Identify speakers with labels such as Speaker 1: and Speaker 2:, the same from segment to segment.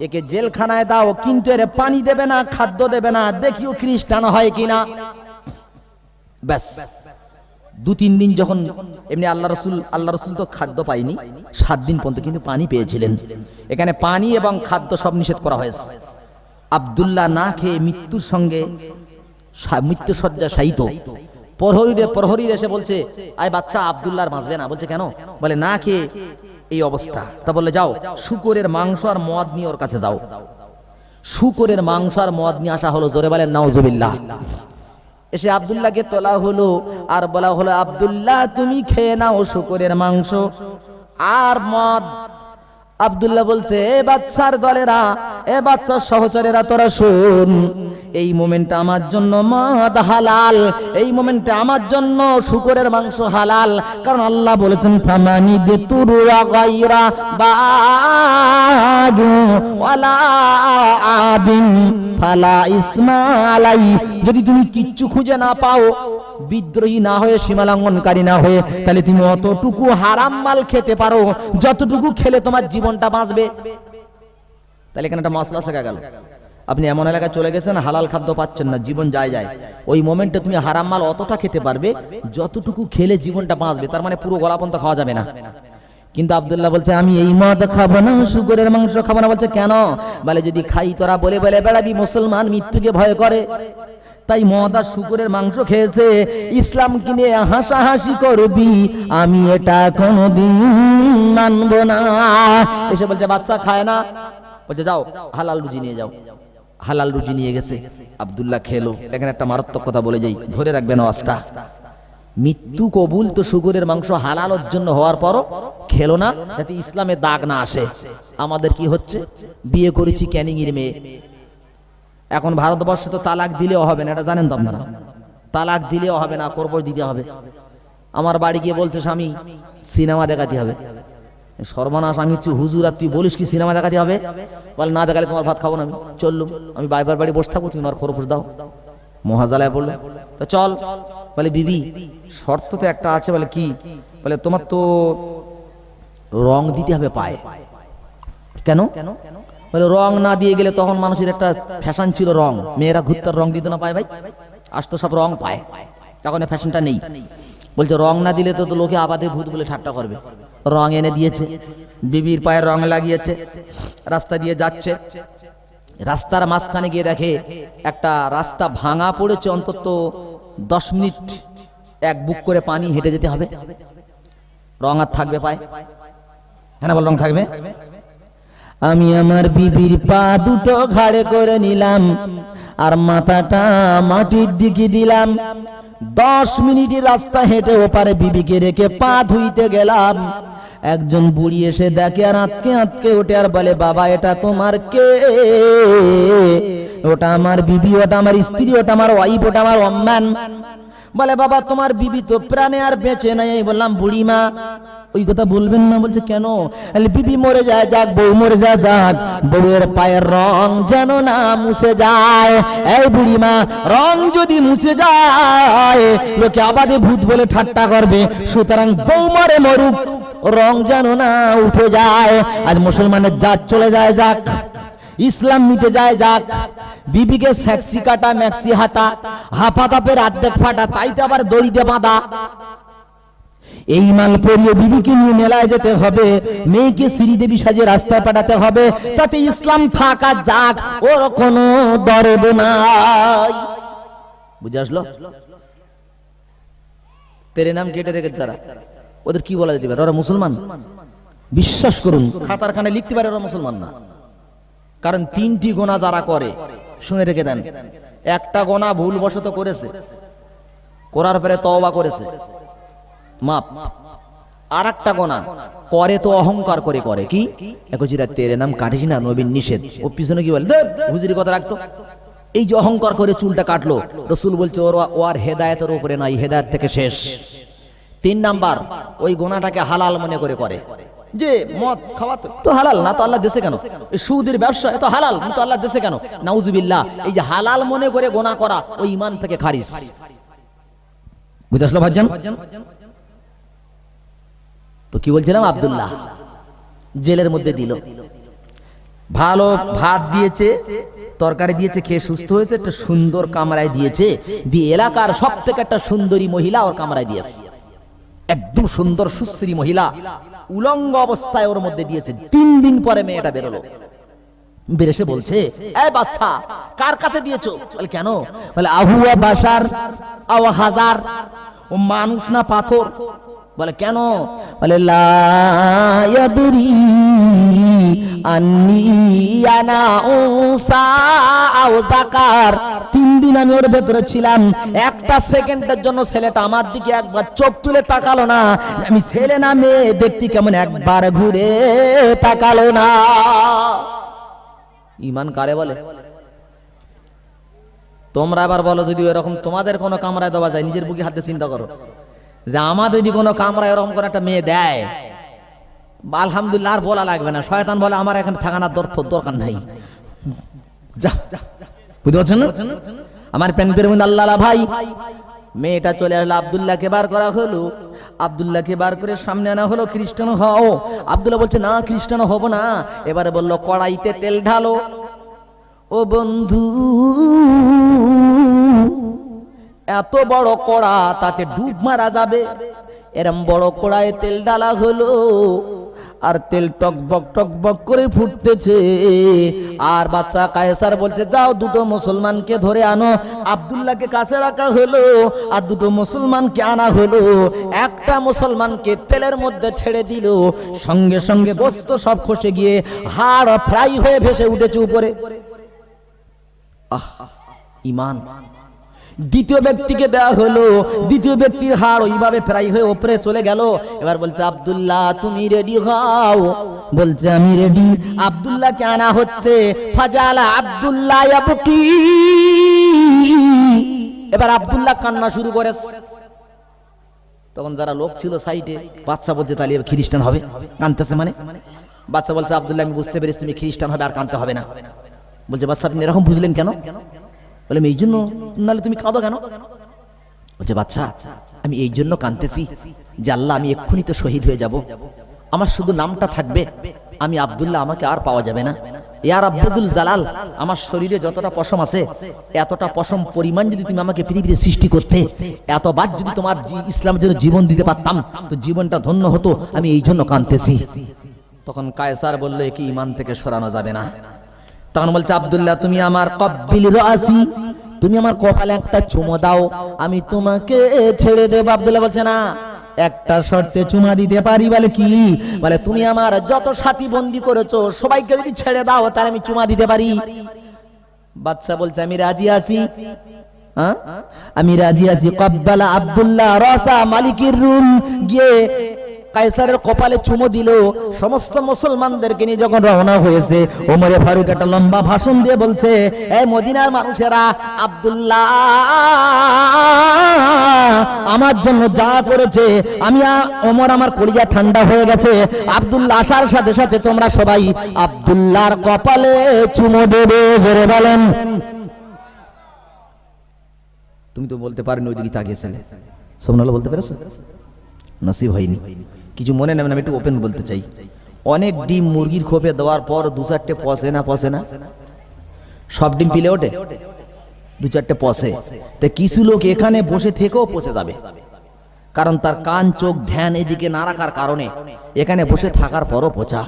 Speaker 1: একে জেলখানায় দাও, কিন্তু এর পানি দেবে না, খাদ্য দেবে না, দেখিও খ্রিস্টান হয় কিনা। ব্যাস 2-3 দিন যখন এমনি আল্লাহ রসুল তো খাদ্য পায়নি 7 দিন পর্যন্ত, কিন্তু পানি পেয়েছিলেন। এখানে পানি এবং খাদ্য সব নিষেধ করা হয়েছে। আব্দুল্লাহ না খেয়ে মৃত্যুর সঙ্গে মৃত্যুসজ্জা শায়িত। প্রহরীর এসে বলছে, আয় বাচ্চা, আব্দুল্লাহ বাঁচবে না। বলছে কেন? বলে না খেয়ে এই অবস্থা। তা বললে যাও শুকরের মাংস আর মদ নিয়ে ওর কাছে যাও। শুকরের মাংস আর মদ নিয়ে আসা হলো, জোরে বলেন নাউজুবিল্লাহ। এসে আব্দুল্লাহকে তোলা হলো আর বলা হলো, আব্দুল্লাহ তুমি খেয়ে নাও শুকরের মাংস আর মদ। আব্দুল্লাহ বলছে, এ বাচ্চার দলেরা, এ বাচ্চার সহচরেরা, তোরা শোন, এই মোমেন্টে আমার জন্য মদ হালাল, এই মোমেন্টে আমার জন্য শুকরের মাংস হালাল। কারণ আল্লাহ বলেছেন, ফামানি দিতুরা গায়রা বাগু ওয়ালা আদিন ফালা ইসমা আলাই। যদি তুমি কিচ্ছু খুঁজে না পাও, বিদ্রোহী না হয়ে, সীমালঙ্ঘনকারী না হয়ে, তাহলে তুমি অতটুকু হারাম মাল খেতে পারো যতটুকু খেলে তোমার জীবনটা বাঁচবে। তাহলে এখানে একটা মশলা শেখা গেল। আপনি এমন এলাকায় চলে গেছেন, হালাল খাদ্য পাচ্ছেন না, জীবন যায়, ওই মোমেন্টে তুমি হারাম মাল অতটা খেতে পারবে যতটুকু খেলে জীবনটা বাঁচবে। তার মানে পুরো গলা পর্যন্ত খাওয়া যাবে না। কিন্তু আব্দুল্লাহ বলছে, আমি এই মদ খাবো না, শুকরের মাংস খাবো না। বলছে কেন? বলে যদি খাই তোরা বলে বলে বেড়াবি মুসলমান মৃত্যুকে ভয় করে, তাই মদ আর শুকরের মাংস খেয়েছে, ইসলাম কিনে হাসাহাসি করবি, আমি এটা কোনোদিন মানব না। এসে বলছে বাচ্চা খায় না। বলছে যাও হালাল রুজি নিয়ে যাও। হালাল রুজি নিয়ে গেছে, আব্দুল্লাহ খেলো। এখানে একটা মারাত্মক কথা বলে যাই, ধরে রাখবেন আওয়াজটা। মৃত্যু কবুল তো শুকরের মাংস হালালের জন্য হওয়ার পরও খেলো না, যাতে ইসলামে দাগ না আসে। আমাদের কি হচ্ছে, বিয়ে করেছি ক্যানিংয়ের মেয়ে, এখন ভারতবর্ষে তো তালাক দিলেও হবে না, এটা জানেন তো আপনারা? তালাক দিলেও হবে না, খরপোশ দিতে হবে। আমার বাড়ি গিয়ে বলছে স্বামী সিনেমা দেখাতে হবে। সর্বনাশ, আমি হচ্ছে হুজুর আর তুই বলিস কি সিনেমা দেখাতে হবে? বলে না দেখালে তোমার ভাত খাবো না। আমি চললুম, আমি বাইবার বাড়ি বসে থাকবো, তুমি আমার খরপোশ দাও। মহাজালায় পড়লো, তা চল। বলে বিবি শর্ত তো একটা আছে। বলে কি? বলে তোমার তো রং দিতে হবে পায়ে। কেন? বলে রং না দিয়ে গেলে তখন মানুষের একটা ফ্যাশন ছিল, রং, মেয়েরা ঘুরতার রং দিত না পায়, ভাই আসতো সব রং পায়, তখন ফ্যাশনটা নেই। বলছে রং না দিলে তো লোকে আবাদে ভূত বলে ঠাট্টা করবে। রং এনে দিয়েছে, বিবির পায়ে রং লাগিয়েছে, রাস্তা দিয়ে যাচ্ছে। রাস্তার মাঝখানে গিয়ে দেখে একটা রাস্তা ভাঙা পড়েছে, অন্তত 10 মিনিট এক বুক করে পানি হেঁটে যেতে হবে। রং আর থাকবে পায়? হ্যাঁ না বল, রং থাকবে। আমি আমার বিবির পা দুটো ঘাড়ে করে নিলাম আর মাথাটা মাটির দিকে দিলাম। 10 মিনিটের রাস্তা হেঁটে ওপারে বিবিকে রেখে পা ধুইতে গেলাম। একজন বুড়ি এসে দেখে আর আঁতকে আঁতকে ওঠে আর বলে, বাবা এটা তোমার কে? ওটা আমার বিবি, ওটা আমার স্ত্রী, ওটা আমার ওয়াইফ, ওটা আমার অম্মান। বলে বাবা তোমার বিবি তো প্রাণে আর বেঁচে নাই। আমি বললাম বুড়িমা ওই কথা বলবেন না। বলছে কেন? বিবি মরে যায় যাক, বউ মরে যায় যাক, বউয়ের পায়ের রং যেন না মুছে যায়। এই বুড়িমা, রং যদি মুছে যায় লোকে আবাদে ভূত বলে ঠাট্টা করবে, সুতরাং বউ মরে মরুক, রং যেন না উঠে যায়। আজ মুসলমানের জাত চলে যায় যাক, ইসলাম মিটে যায় যাক। বিবিকে সেক্সি কাটা, ম্যাক্সি হাতা, হাফা তাপের অর্ধেক ফাটা, তাইতে আবার দড়িতে বাঁধা। এই মাল পরিয়ে বিবিকে নিয়ে মেলায় যেতে হবে, মেয়েকে শ্রীদেবী সাজে রাস্তায় পাঠাতে হবে, তাতে ইসলাম থাকা যাক, ওর কোনো দরদ নাই। বুঝে আসলো? তেরে নাম কেটে রেখেছে যারা, ওদের কি বলা যেতে পারে? ওরা মুসলমান? বিশ্বাস করুন, খাতার খানে লিখতে পারে ওরা মুসলমান না। কারণ 3টি গোনা যারা করে, শুনে রেখে দেন, একটা গোনা ভুলবশত করেছে, করার পরে তওবা করেছে, মাপ। আর একটা গোনা করে তো অহংকার করে করে, কি একজিরা তেরে নাম কাটিস না, নবীর নিষেধ। ও পিছনে কি বলে, হুজুরি কথা রাখতো। এই যে অহংকার করে চুলটা কাটলো, রসুল বলছে ও আর হেদায়েতের উপরে নাই, হেদায়েত থেকে শেষ। 3 নাম্বার, ওই গোনাটাকে হালাল মনে করে করে, যে মদ খাওয়া তো হালাল না, তো আল্লাহ দেশে কেন? সুদের ব্যবসা এত হালাল, তো আল্লাহ দেশে কেন? নাউজুবিল্লাহ। এই যে হালাল মনে করে গোনা করা, ওই ঈমান থেকে খারিজ। বুঝে আসলো ভাইজান? তো কি বলছিলাম, আব্দুল্লাহ জেলের মধ্যে দিল। ভালো ভাত দিয়েছে, তরকারি দিয়েছে, খেয়ে সুস্থ হয়েছে, একটা সুন্দর কামরায় দিয়েছে, দিয়ে এলাকার সব থেকে একটা সুন্দরী মহিলা ওর কামরায় দিয়েছে, একদম সুন্দর সুশ্রী মহিলা উলঙ্গ অবস্থায় ওর মধ্যে দিয়েছে। 3 দিন পরে মেয়েটা বেরোলো, বেরেসে বলছে, এই বাচ্চা কার কাছে দিয়েছো? বলে কেন? বলে আহুয়া বাশার আও হাজার, ও মানুষ না পাথর? বলে কেন? বলে লা ইয়াদরি আন্নি আনা উসা আও যাকার। 3 দিন আমি ওর ভেতরে ছিলাম, একটা সেকেন্ডের জন্য ছেলেটা আমার দিকে একবার চোখ তুলে তাকালো না, আমি ছেলে না মেয়ে দেখতে কেমন একবার ঘুরে তাকালো না। ঈমান কারে বলে? তোমরা আবার বলো যদি এরকম তোমাদের কোনো কামরায় দেওয়া যায়, নিজের বুকে হাতে চিন্তা করো যে আমার যদি কোনো কামরায় এরকম করে একটা মেয়ে দেয়, আলহামদুলিল্লাহ আর বলা লাগবে না। শয়তান বলে আমার এখানে থাকানোর দরকার নাই, যা। বুঝতে পারছেন না? আমার প্যান্টের মধ্যে আল্লাহ ভাই, মেয়েটা চলে আসলো, আব্দুল্লাহকে বার করা হলো, আব্দুল্লাহকে বার করে সামনে আনা হলো, খ্রিস্টান হও। আব্দুল্লাহ বলছে না, খ্রিস্টান হব না। এবারে বললো কড়াইতে তেল ঢালো। ও বন্ধু, এত বড় কড়া, তাতে ডুব মারা যাবে, এরম বড় কড়ায় তেল ঢালা হলো, আর তেল টকবক করে ফুটতেছে। আর বাচ্চা কায়সার বলছে যাও 2টো মুসলমানকে ধরে আনো। আব্দুল্লাহকে কাছে রাখা হলো, আর 2টো মুসলমানকে আনা হলো। একটা মুসলমানকে তেলের মধ্যে ছেড়ে দিল, সঙ্গে সঙ্গে গোস্ত সব খসে গিয়ে হাড় ফ্রাই হয়ে ভেসে উঠেছে উপরে। আহ, ঈমান। দ্বিতীয় ব্যক্তিকে দেওয়া হলো, দ্বিতীয় ব্যক্তির হাড় ওইভাবে ফ্রাই হয়ে উপরে চলে গেল। এবার বলছে আব্দুল্লাহ তুমি রেডি হও। বলছে আমি রেডি। আব্দুল্লাহকে আনা হচ্ছে, ফাজালা আব্দুল্লাহ ইয়াবকি। এবার আব্দুল্লাহ কান্না শুরু করে। তখন যারা লোক ছিল সাইডে, বাচ্চা বলছে তাহলে খ্রিস্টান হবে, কাঁদতেছে মানে। বাচ্চা বলছে আব্দুল্লাহ আমি বুঝতে পেরেছি তুমি খ্রিস্টান হবে, আর কাঁদতে হবে না। বলছে বাচ্চা আপনি এরকম বুঝলেন কেন? বলে আমি এই জন্য, নাহলে তুমি কাঁদো কেন? বলছে বাচ্চা আমি এই জন্য কাঁদতেছি যে আল্লাহ আমি এক্ষুনি তো শহীদ হয়ে যাব, আমার শুধু নামটা থাকবে, আমি আব্দুল্লাহ, আমাকে আর পাওয়া যাবে না। ইয়া রাব্বুল জালাল, আমার শরীরে যতটা পশম আছে, এতটা পশম পরিমাণ যদি তুমি আমাকে পৃথিবীতে সৃষ্টি করতে, এতবার যদি তোমার ইসলামের জন্য জীবন দিতে পারতাম তো জীবনটা ধন্য হতো, আমি এই জন্য কাঁদতেছি। তখন কায়সার বলল একে ঈমান থেকে সরানো যাবে না। তখন বলছে আব্দুল্লাহ তুমি আমার কব্বিল রাসি, তুমি আমার কপালে একটা চুমো দাও, আমি তোমাকে ছেড়ে দেব। আব্দুল্লাহ বলছে না, একটা শর্তে চুমা দিতে পারি। বলে কি? বলে তুমি আমার যত সাথী বন্দী করেছো সবাইকে যদি ছেড়ে দাও তাহলে আমি চুমা দিতে পারি। বাদশা বলছে আমি রাজি আছি, আমি রাজি আছি। কব্বালা আব্দুল্লাহ রাসা মালিকির রুম, গিয়ে কায়সারের কপালে চুমো দিল। সমস্ত মুসলমানদেরকে নিয়ে যখন রওনা হয়েছে, ওমরে ফারুক একটা লম্বা ভাষণ দিয়ে বলছে এই মদিনার মানুষেরা, আব্দুল্লাহ আমার জন্য যা করেছে, আমি ওমর আমার কলিজা ঠান্ডা হয়ে গেছে। আব্দুল্লাহ আসার সাথে সাথে তোমরা সবাই আব্দুল্লাহর কপালে চুমো দেবে। জোরে বলেন। তুমি তো বলতে পারোনি, ওইদিকে তাকিয়েছিলে, সোমনাল বলতে পেরেছো? নসিব হয়নি। কিছু মনে নেবেন, আমি একটু ওপেন বলতে চাই। অনেক ডিম মুরগির খোপে দেওয়ার পর 2-4টে পচে না? পচে না? সব ডিম পিলে ওঠে? 2-4টে পচে। তো কিছু লোক এখানে বসে থেকেও পচে যাবে, কারণ তার কান চোখ ধ্যান এদিকে না রাখার কারণে এখানে বসে থাকার পরও পচা।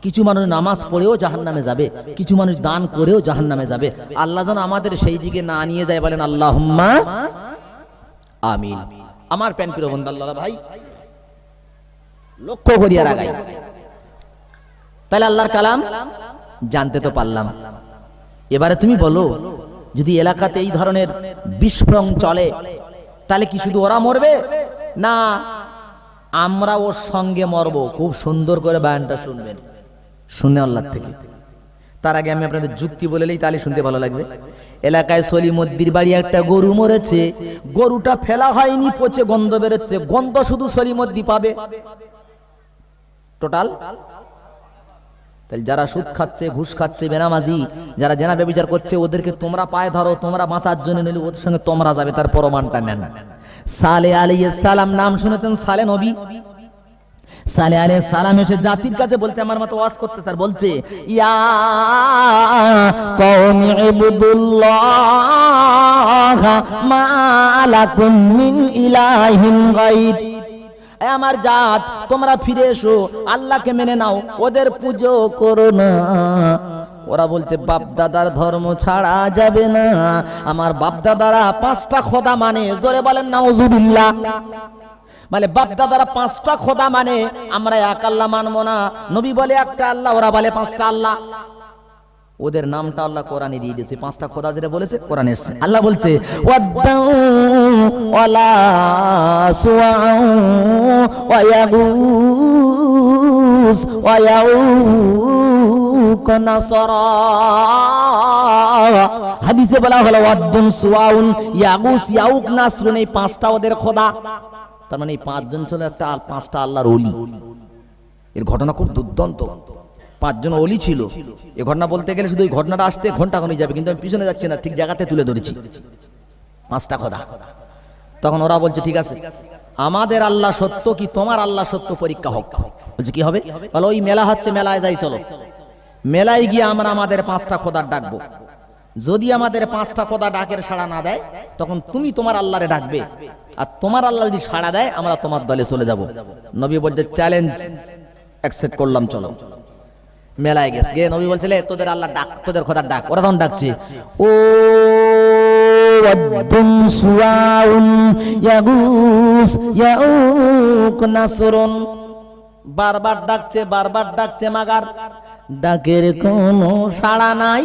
Speaker 1: কিছু মানুষ নামাজ পড়েও জাহান্নামে যাবে, কিছু মানুষ দান করেও জাহান্নামে যাবে। আল্লাহ যেন আমাদের সেই দিকে না নিয়ে যায়, বলেন আল্লাহুম্মা আমিন। আমার প্যান প্রিয় বন্ধু আল্লাহ ভাই, লক্ষ্য করিয়া রাগাই। তাহলে আল্লাহর কালাম জানতে তো পারলাম। এবারে তুমি বলো, যদি এলাকাতে এই ধরনের বিস্ফোরণ চলে তাহলে কি শুধু ওরা মরবে না আমরা ওর সঙ্গে মরবো? খুব সুন্দর করে বয়ানটা শুনবেন, শুনে আল্লাহর থেকে। তার আগে আমি আপনাদের যুক্তি বলেলেই তাহলে শুনতে ভালো লাগবে। এলাকায় সলিমদ্দির বাড়ি একটা গরু মরেছে, গরুটা ফেলা হয়নি, পচে গন্ধ বেরোচ্ছে, গন্ধ শুধু সলিমদ্দি পাবে টোটাল। তাহলে যারা সুদ খাচ্ছে, ঘুষ খাচ্ছে, বেনামাজি, যারা জেনা ব্যভিচার করছে, ওদেরকে তোমরা পায়ে ধরো, তোমরা বাঁচার জন্য নিলে ওদের সঙ্গে তোমরা যাবে, তার প্রমাণটা নেন। সালে আলাইহিস সালাম নাম শুনেছেন? সালে নবী, সালেহ আলাইহিস সালাম এসে জাতির কাছে বলছে, আমার মতো ওয়াজ করতে স্যার, বলছে ইয়া কওমি ইবুদুল্লাহ মা লাকুম মিন ইলাহিন গায়র। আমার জাত, তোমরা ফিরে এসো, আল্লাহকে মেনে নাও, ওদের পুজো করো না। ওরা বলছে বাপ দাদার ধর্ম ছাড়া যাবে না, আমার বাপ দাদারা 5টা খোদা মানে। জোরে বলেন নাউজুবিল্লাহ। মানে বাপ দাদারা 5টা খোদা মানে, আমরা এক আল্লাহ মানবো না। নবী বলে একটা আল্লাহ, ওরা বলে 5টা আল্লাহ। ওদের নামটা আল্লাহ কোরআনে দিয়ে দিয়েছে, 5টা খোদা যেটা বলেছে কোরআনে এসেছে। আল্লাহ বলছে ওয়াদ্দাউ ওয়ালা সুআউ ওয়া ইয়াগুস ওয়া ইয়াউক নাসরা। হাদিসে বলা হলো ওয়াদ্দুন সুআউন ইয়াগুস ইয়াউক নাসরুন, এই 5টা ওদের খোদা। তার মানে এই 5 জন ছিল একটা 5টা আল্লাহর ওলি। এর ঘটনা খুব দুর্দান্ত। 5 জন ওলি ছিল। এই ঘটনা বলতে গেলে শুধু এই ঘটনাটা আসতে ঘন্টা খানিক যাবে, কিন্তু আমি পিছনে যাচ্ছি না, ঠিক জায়গাতে তুলে ধরেছি। 5টা খোদা। তখন ওরা বলছে ঠিক আছে, আমাদের আল্লাহ সত্য কি তোমার আল্লাহ সত্য, পরীক্ষা হোক। বলছে কি হবে? বলো ওই মেলা হচ্ছে, মেলায় যাই, চলো মেলায় গিয়ে আমরা আমাদের 5টা খোদার ডাকবো। যদি আমাদের 5টা খোদা ডাকের সাড়া না দেয়, তখন তুমি তোমার আল্লাহরে ডাকবে, আর তোমার আল্লাহ যদি সাড়া দেয় আমরা তোমার দলে চলে যাব। নবী বলছে চ্যালেঞ্জ অ্যাকসেপ্ট করলাম, চলো। মেলায় গেছে, গিয়ে নবী বলছিল তোদের আল্লাহ ডাক, তোদের খোদার ডাক। ওরা তখন ডাকছে ও ওয়াদ্দুন সুআউন ইয়াগুস ইয়াউক নাসরুন। বারবার ডাকছে, বারবার ডাকছে, মাগার ডাকের কোনো সাড়া নাই।